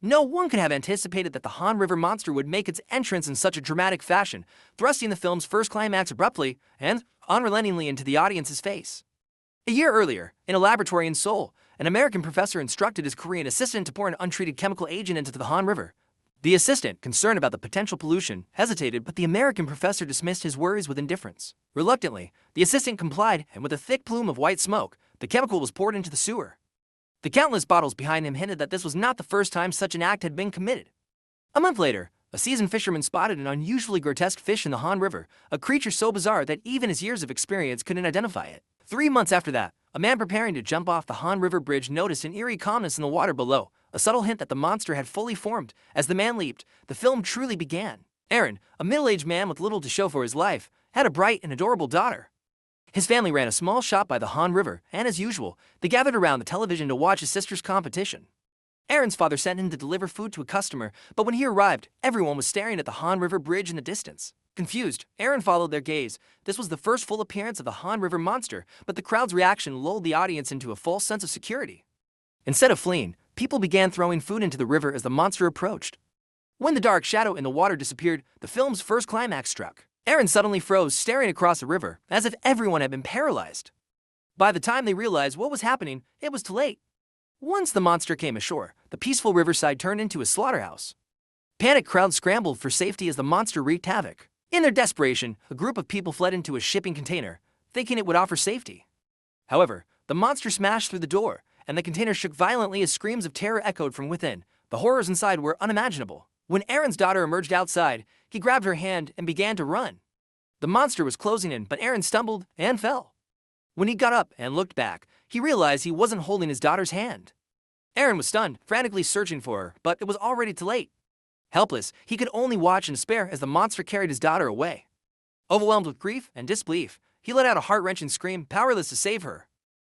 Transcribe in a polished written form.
No one could have anticipated that the Han River monster would make its entrance in such a dramatic fashion, thrusting the film's first climax abruptly and unrelentingly into the audience's face. A year earlier, in a laboratory in Seoul, an American professor instructed his Korean assistant to pour an untreated chemical agent into the Han River. The assistant, concerned about the potential pollution, hesitated, but the American professor dismissed his worries with indifference. Reluctantly, the assistant complied, and with a thick plume of white smoke, the chemical was poured into the sewer. The countless bottles behind him hinted that this was not the first time such an act had been committed. A month later, a seasoned fisherman spotted an unusually grotesque fish in the Han River, a creature so bizarre that even his years of experience couldn't identify it. 3 months after that, a man preparing to jump off the Han River bridge noticed an eerie calmness in the water below, a subtle hint that the monster had fully formed. As the man leaped, the film truly began. Aaron, a middle-aged man with little to show for his life, had a bright and adorable daughter. His family ran a small shop by the Han River, and as usual, they gathered around the television to watch his sister's competition. Aaron's father sent him to deliver food to a customer, but when he arrived, everyone was staring at the Han River bridge in the distance. Confused, Aaron followed their gaze. This was the first full appearance of the Han River monster, but the crowd's reaction lulled the audience into a false sense of security. Instead of fleeing, people began throwing food into the river as the monster approached. When the dark shadow in the water disappeared, the film's first climax struck. Aaron suddenly froze, staring across the river, as if everyone had been paralyzed. By the time they realized what was happening, it was too late. Once the monster came ashore, the peaceful riverside turned into a slaughterhouse. Panicked crowds scrambled for safety as the monster wreaked havoc. In their desperation, a group of people fled into a shipping container, thinking it would offer safety. However, the monster smashed through the door, and the container shook violently as screams of terror echoed from within. The horrors inside were unimaginable. When Aaron's daughter emerged outside, he grabbed her hand and began to run. The monster was closing in, but Aaron stumbled and fell. When he got up and looked back, he realized he wasn't holding his daughter's hand. Aaron was stunned, frantically searching for her, but it was already too late. Helpless, he could only watch in despair as the monster carried his daughter away. Overwhelmed with grief and disbelief, he let out a heart-wrenching scream, powerless to save her.